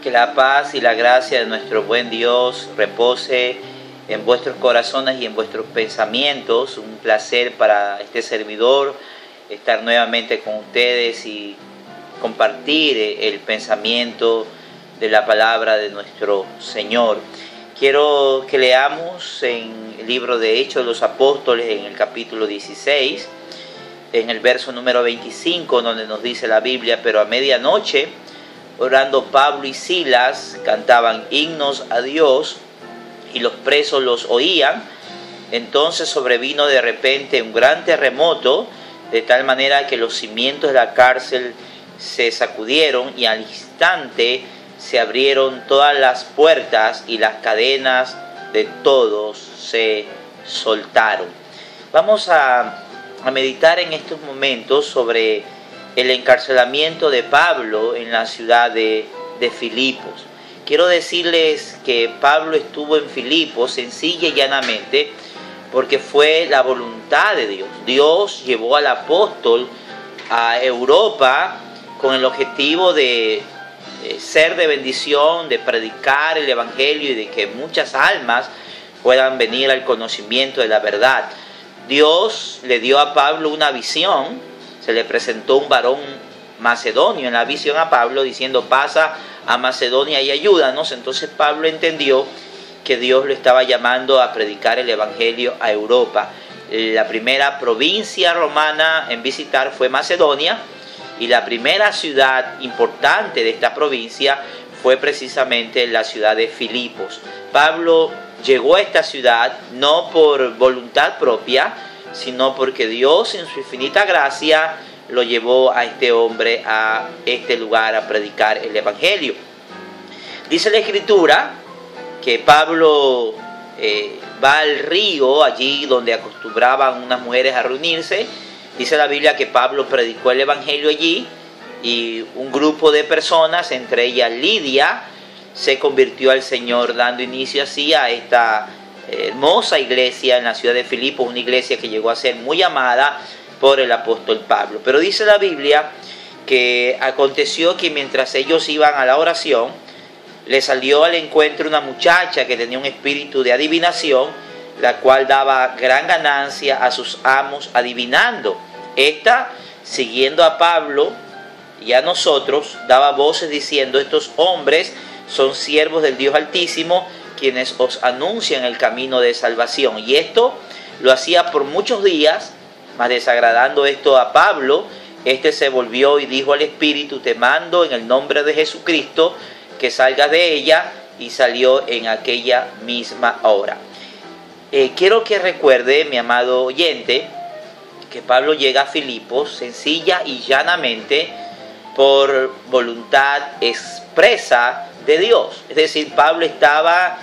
Que la paz y la gracia de nuestro buen Dios repose en vuestros corazones y en vuestros pensamientos. Un placer para este servidor estar nuevamente con ustedes y compartir el pensamiento de la palabra de nuestro Señor. Quiero que leamos en el libro de Hechos de los Apóstoles, en el capítulo 16, en el verso número 25, donde nos dice la Biblia: pero a medianoche, orando Pablo y Silas, cantaban himnos a Dios y los presos los oían. Entonces sobrevino de repente un gran terremoto, de tal manera que los cimientos de la cárcel se sacudieron y al instante se abrieron todas las puertas y las cadenas de todos se soltaron. Vamos a meditar en estos momentos sobre el encarcelamiento de Pablo en la ciudad de Filipos. Quiero decirles que Pablo estuvo en Filipos sencilla y llanamente porque fue la voluntad de Dios. Dios llevó al apóstol a Europa con el objetivo de ser de bendición, de predicar el evangelio y de que muchas almas puedan venir al conocimiento de la verdad. Dios le dio a Pablo una visión. Se le presentó un varón macedonio en la visión a Pablo diciendo: pasa a Macedonia y ayúdanos. Entonces Pablo entendió que Dios lo estaba llamando a predicar el evangelio a Europa. La primera provincia romana en visitar fue Macedonia, y la primera ciudad importante de esta provincia fue precisamente la ciudad de Filipos. Pablo llegó a esta ciudad no por voluntad propia, sino porque Dios en su infinita gracia lo llevó a este hombre a este lugar a predicar el evangelio. Dice la Escritura que Pablo va al río, allí donde acostumbraban unas mujeres a reunirse. Dice la Biblia que Pablo predicó el evangelio allí y un grupo de personas, entre ellas Lidia, se convirtió al Señor, dando inicio así a esta hermosa iglesia en la ciudad de Filipos, una iglesia que llegó a ser muy amada por el apóstol Pablo. Pero dice la Biblia que aconteció que mientras ellos iban a la oración, le salió al encuentro una muchacha que tenía un espíritu de adivinación, la cual daba gran ganancia a sus amos adivinando. Esta, siguiendo a Pablo y a nosotros, daba voces diciendo: estos hombres son siervos del Dios Altísimo, quienes os anuncian el camino de salvación. Y esto lo hacía por muchos días, mas desagradando esto a Pablo, este se volvió y dijo al espíritu: te mando en el nombre de Jesucristo que salgas de ella, y salió en aquella misma hora. Quiero que recuerde, mi amado oyente, que Pablo llega a Filipos sencilla y llanamente por voluntad expresa de Dios. Es decir, Pablo estaba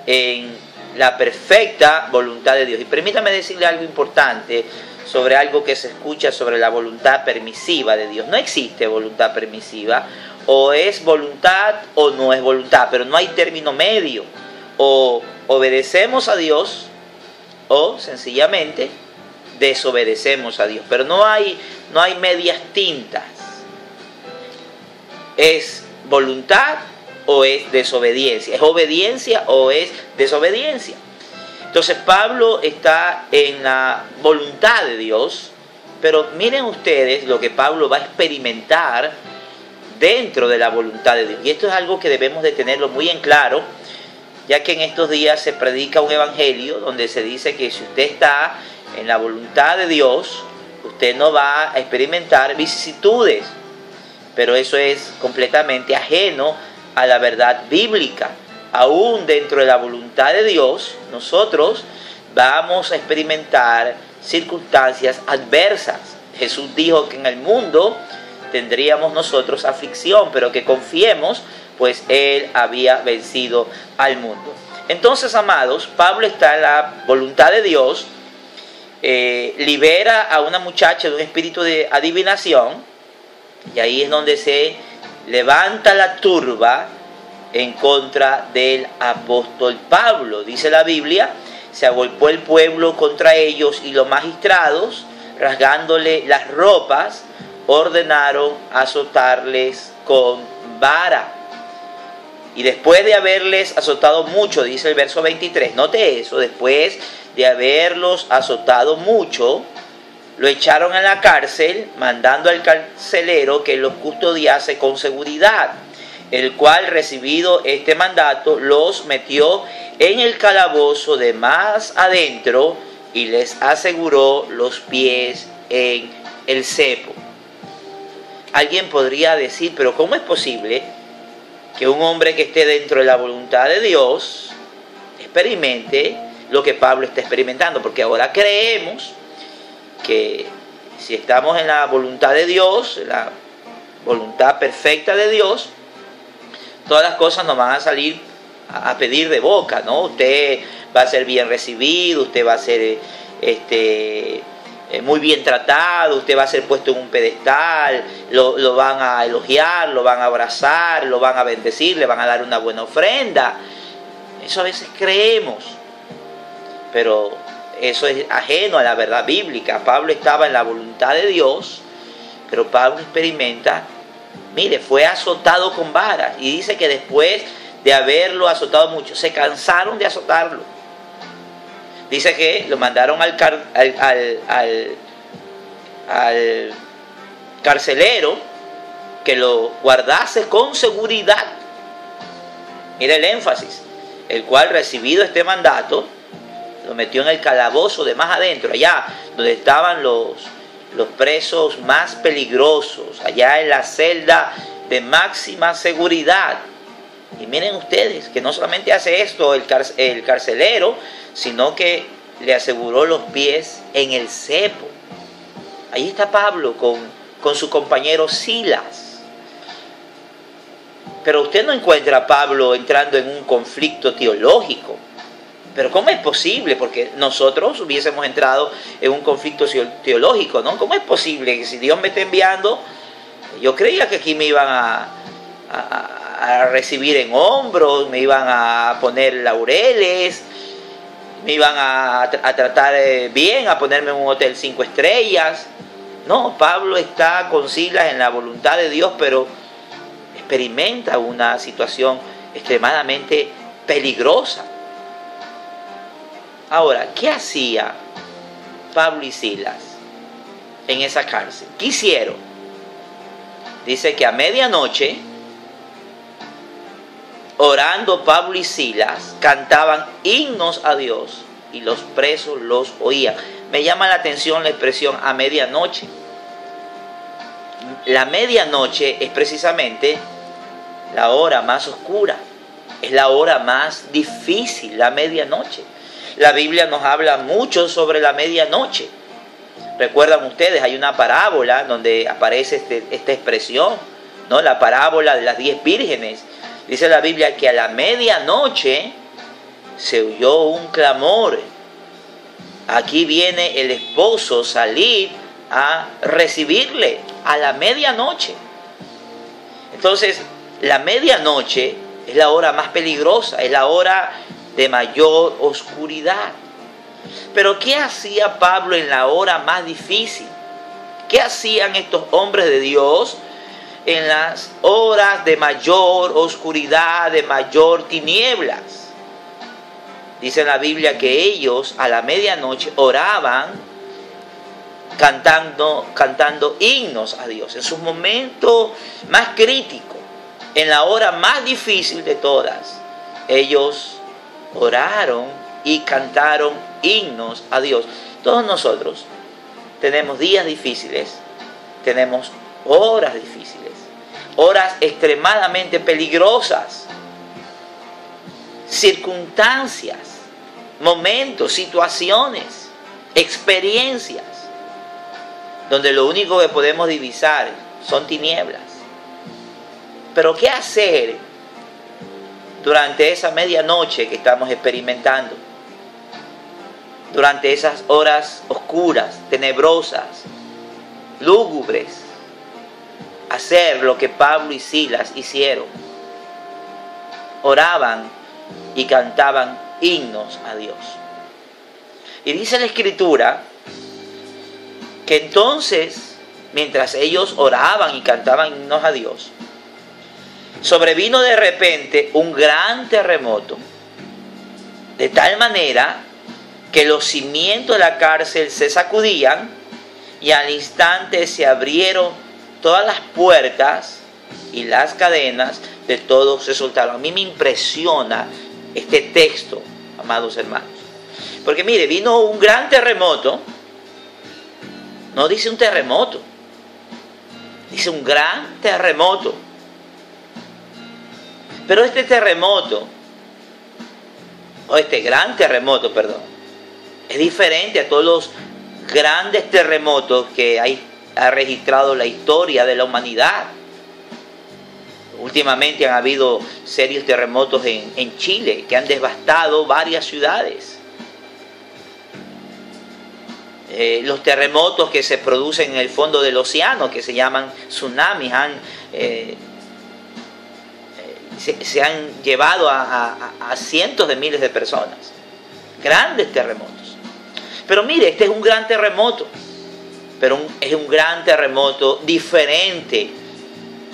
en la perfecta voluntad de Dios. Y permítame decirle algo importante sobre algo que se escucha sobre la voluntad permisiva de Dios. No existe voluntad permisiva. O es voluntad o no es voluntad, pero no hay término medio. O obedecemos a Dios o sencillamente desobedecemos a Dios. Pero no hay medias tintas. Es voluntad o es desobediencia. Es obediencia o es desobediencia. Entonces Pablo está en la voluntad de Dios, pero miren ustedes lo que Pablo va a experimentar dentro de la voluntad de Dios. Y esto es algo que debemos de tenerlo muy en claro, ya que en estos días se predica un evangelio donde se dice que si usted está en la voluntad de Dios, usted no va a experimentar vicisitudes. Pero eso es completamente ajeno a la verdad bíblica. Aún dentro de la voluntad de Dios, nosotros vamos a experimentar circunstancias adversas. Jesús dijo que en el mundo tendríamos nosotros aflicción, pero que confiemos, pues Él había vencido al mundo. Entonces, amados, Pablo está en la voluntad de Dios, libera a una muchacha de un espíritu de adivinación, y ahí es donde se levanta la turba en contra del apóstol Pablo. Dice la Biblia: se agolpó el pueblo contra ellos y los magistrados, rasgándole las ropas, ordenaron azotarles con vara. Y después de haberles azotado mucho, dice el verso 23, note eso, después de haberlos azotado mucho, lo echaron en la cárcel, mandando al carcelero que los custodiase con seguridad, el cual, recibido este mandato, los metió en el calabozo de más adentro y les aseguró los pies en el cepo. Alguien podría decir, pero ¿cómo es posible que un hombre que esté dentro de la voluntad de Dios experimente lo que Pablo está experimentando? Porque ahora creemos que si estamos en la voluntad de Dios, la voluntad perfecta de Dios, todas las cosas nos van a salir a pedir de boca, ¿no? Usted va a ser bien recibido, usted va a ser muy bien tratado, usted va a ser puesto en un pedestal, lo van a elogiar, lo van a abrazar, lo van a bendecir, le van a dar una buena ofrenda. Eso a veces creemos, pero eso es ajeno a la verdad bíblica. Pablo estaba en la voluntad de Dios, pero Pablo experimenta, mire, fue azotado con varas, y dice que después de haberlo azotado mucho, se cansaron de azotarlo. Dice que lo mandaron al carcelero que lo guardase con seguridad. Mire el énfasis, el cual, recibido este mandato, lo metió en el calabozo de más adentro, allá donde estaban los presos más peligrosos, allá en la celda de máxima seguridad. Y miren ustedes que no solamente hace esto el carcelero, sino que le aseguró los pies en el cepo. Ahí está Pablo con su compañero Silas. Pero usted no encuentra a Pablo entrando en un conflicto teológico. Pero ¿cómo es posible? Porque nosotros hubiésemos entrado en un conflicto teológico, ¿no? ¿Cómo es posible que si Dios me está enviando, yo creía que aquí me iban a recibir en hombros, me iban a poner laureles, me iban a tratar bien, a ponerme en un hotel 5 estrellas? No, Pablo está con Silas en la voluntad de Dios, pero experimenta una situación extremadamente peligrosa. Ahora, ¿qué hacía Pablo y Silas en esa cárcel? ¿Qué hicieron? Dice que a medianoche, orando Pablo y Silas, cantaban himnos a Dios y los presos los oían. Me llama la atención la expresión a medianoche. La medianoche es precisamente la hora más oscura, es la hora más difícil, la medianoche. La Biblia nos habla mucho sobre la medianoche. Recuerdan ustedes, hay una parábola donde aparece esta expresión, ¿no? La parábola de las 10 vírgenes. Dice la Biblia que a la medianoche se oyó un clamor. Aquí viene el esposo salir a recibirle a la medianoche. Entonces, la medianoche es la hora más peligrosa, es la hora de mayor oscuridad. Pero ¿qué hacía Pablo en la hora más difícil? ¿Qué hacían estos hombres de Dios en las horas de mayor oscuridad, de mayor tinieblas? Dice la Biblia que ellos a la medianoche oraban cantando himnos a Dios. En sus momentos más críticos, en la hora más difícil de todas, ellos oraron y cantaron himnos a Dios. Todos nosotros tenemos días difíciles, tenemos horas difíciles, horas extremadamente peligrosas, circunstancias, momentos, situaciones, experiencias, donde lo único que podemos divisar son tinieblas. Pero ¿qué hacer durante esa medianoche que estamos experimentando? Durante esas horas oscuras, tenebrosas, lúgubres, hacer lo que Pablo y Silas hicieron. Oraban y cantaban himnos a Dios. Y dice la Escritura que entonces, mientras ellos oraban y cantaban himnos a Dios, sobrevino de repente un gran terremoto, de tal manera que los cimientos de la cárcel se sacudían y al instante se abrieron todas las puertas y las cadenas de todos se soltaron. A mí me impresiona este texto, amados hermanos. Porque mire, vino un gran terremoto. No dice un terremoto. Dice un gran terremoto. Pero este terremoto, o este gran terremoto, perdón, es diferente a todos los grandes terremotos que ha registrado la historia de la humanidad. Últimamente han habido serios terremotos en Chile que han devastado varias ciudades. Los terremotos que se producen en el fondo del océano, que se llaman tsunamis, se han llevado a cientos de miles de personas. Grandes terremotos. Pero mire, este es un gran terremoto, pero es un gran terremoto diferente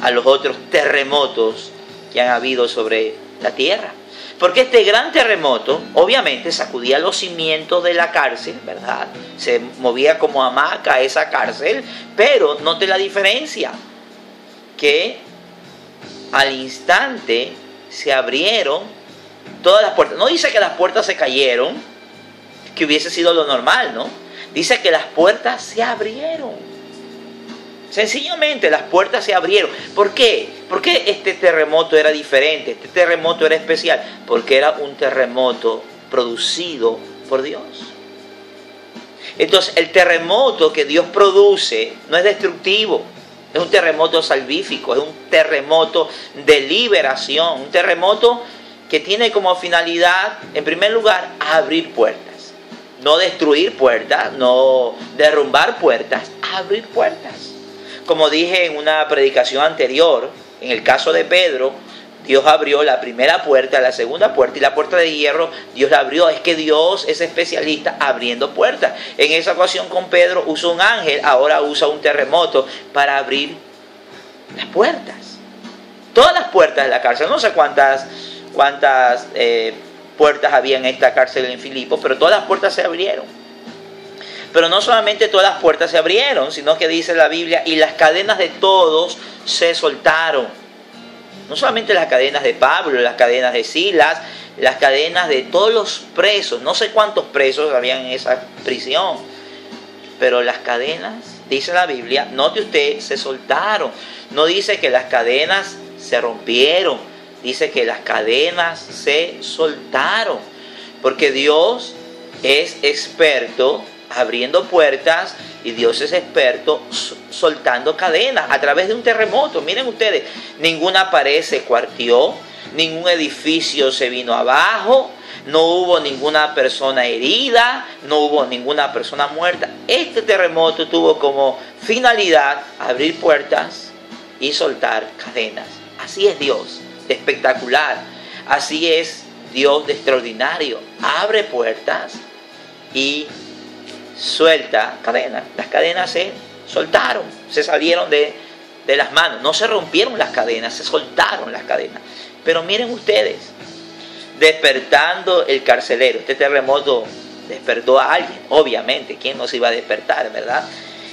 a los otros terremotos que han habido sobre la tierra. Porque este gran terremoto, obviamente, sacudía los cimientos de la cárcel, ¿verdad? Se movía como hamaca esa cárcel, pero note la diferencia, que al instante se abrieron todas las puertas. No dice que las puertas se cayeron, que hubiese sido lo normal, ¿no? Dice que las puertas se abrieron. Sencillamente las puertas se abrieron. ¿Por qué? ¿Por qué este terremoto era diferente? Este terremoto era especial. Porque era un terremoto producido por Dios. Entonces el terremoto que Dios produce no es destructivo. Es un terremoto salvífico. Es un terremoto de liberación. Un terremoto que tiene como finalidad, en primer lugar, abrir puertas. No destruir puertas, no derrumbar puertas, abrir puertas. Como dije en una predicación anterior, en el caso de Pedro, Dios abrió la primera puerta, la segunda puerta y la puerta de hierro, Dios la abrió. Es que Dios es especialista abriendo puertas. En esa ocasión con Pedro usó un ángel, ahora usa un terremoto para abrir las puertas. Todas las puertas de la cárcel, no sé cuántas puertas había en esta cárcel en Filipo, pero todas las puertas se abrieron. Pero no solamente todas las puertas se abrieron, sino que dice la Biblia, y las cadenas de todos se soltaron. No solamente las cadenas de Pablo, las cadenas de Silas, las cadenas de todos los presos. No sé cuántos presos habían en esa prisión, pero las cadenas, dice la Biblia, note usted, se soltaron. No dice que las cadenas se rompieron, dice que las cadenas se soltaron. Porque Dios es experto abriendo puertas y Dios es experto soltando cadenas a través de un terremoto. Miren ustedes, ninguna pared se cuarteó, ningún edificio se vino abajo, no hubo ninguna persona herida, no hubo ninguna persona muerta. Este terremoto tuvo como finalidad abrir puertas y soltar cadenas. Así es Dios, de espectacular. Así es Dios, de extraordinario. Abre puertas y suelta cadenas. Las cadenas se soltaron, se salieron de las manos. No se rompieron las cadenas, se soltaron las cadenas. Pero miren ustedes, despertando el carcelero. Este terremoto despertó a alguien, obviamente. ¿Quién no se iba a despertar, verdad?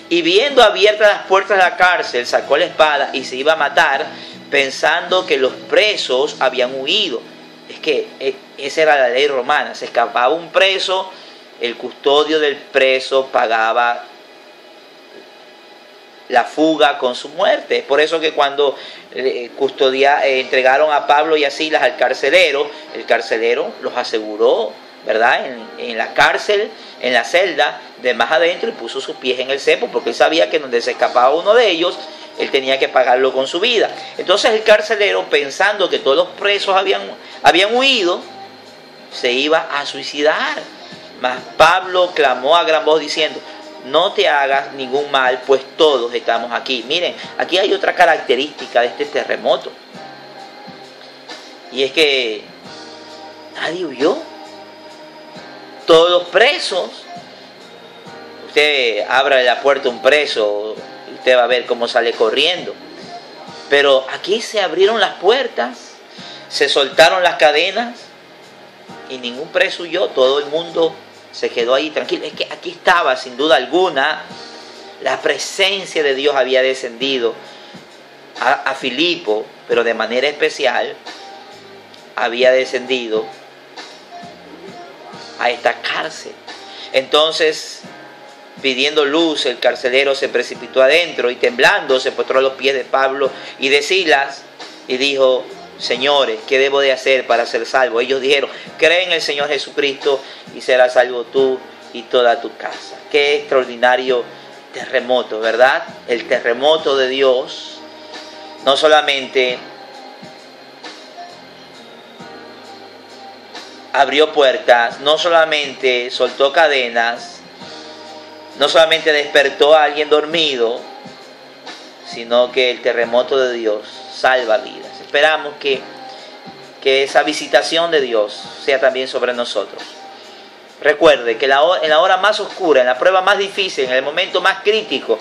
Y viendo abiertas las puertas de la cárcel, sacó la espada y se iba a matar, pensando que los presos habían huido. Es que esa era la ley romana. Se escapaba un preso, el custodio del preso pagaba la fuga con su muerte. Es por eso que cuando entregaron a Pablo y a Silas al carcelero, el carcelero los aseguró, ¿verdad? En la cárcel, en la celda de más adentro, y puso sus pies en el cepo, porque él sabía que donde se escapaba uno de ellos, él tenía que pagarlo con su vida. Entonces el carcelero, pensando que todos los presos habían huido, se iba a suicidar. Mas Pablo clamó a gran voz diciendo: no te hagas ningún mal, pues todos estamos aquí. Miren, aquí hay otra característica de este terremoto. Y es que nadie huyó. Todos los presos, usted abre la puerta a un preso, usted va a ver cómo sale corriendo. Pero aquí se abrieron las puertas, se soltaron las cadenas y ningún preso huyó. Todo el mundo se quedó ahí tranquilo. Es que aquí estaba, sin duda alguna, la presencia de Dios había descendido a Filipo, pero de manera especial había descendido a esta cárcel. Entonces, pidiendo luz, el carcelero se precipitó adentro y temblando se postró a los pies de Pablo y de Silas y dijo: Señores, ¿qué debo de hacer para ser salvo? Ellos dijeron: cree en el Señor Jesucristo y serás salvo tú y toda tu casa. Qué extraordinario terremoto, ¿verdad? El terremoto de Dios no solamente abrió puertas, no solamente soltó cadenas, no solamente despertó a alguien dormido, sino que el terremoto de Dios salva vidas. Esperamos que esa visitación de Dios sea también sobre nosotros. Recuerde que en la hora más oscura, en la prueba más difícil, en el momento más crítico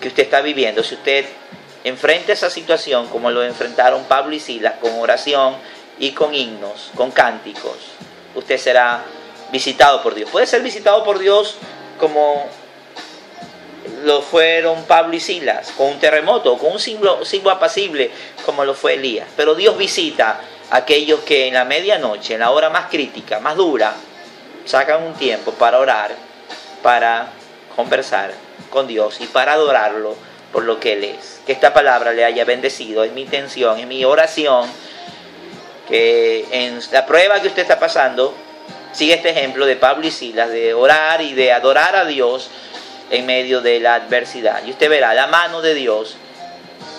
que usted está viviendo, si usted enfrenta esa situación como lo enfrentaron Pablo y Silas, con oración y con himnos, con cánticos, usted será visitado por Dios. Puede ser visitado por Dios como lo fueron Pablo y Silas, con un terremoto, con un signo apacible como lo fue Elías. Pero Dios visita a aquellos que en la medianoche, en la hora más crítica, más dura, sacan un tiempo para orar, para conversar con Dios y para adorarlo por lo que Él es. Que esta palabra le haya bendecido. Es mi intención, es mi oración, que en la prueba que usted está pasando, siga este ejemplo de Pablo y Silas, de orar y de adorar a Dios en medio de la adversidad. Y usted verá la mano de Dios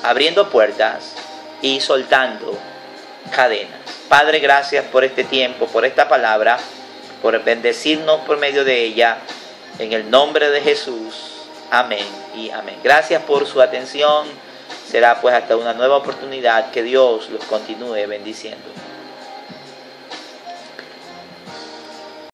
abriendo puertas y soltando cadenas. Padre, gracias por este tiempo, por esta palabra, por bendecirnos por medio de ella. En el nombre de Jesús. Amén y amén. Gracias por su atención. Será pues hasta una nueva oportunidad. Que Dios los continúe bendiciendo.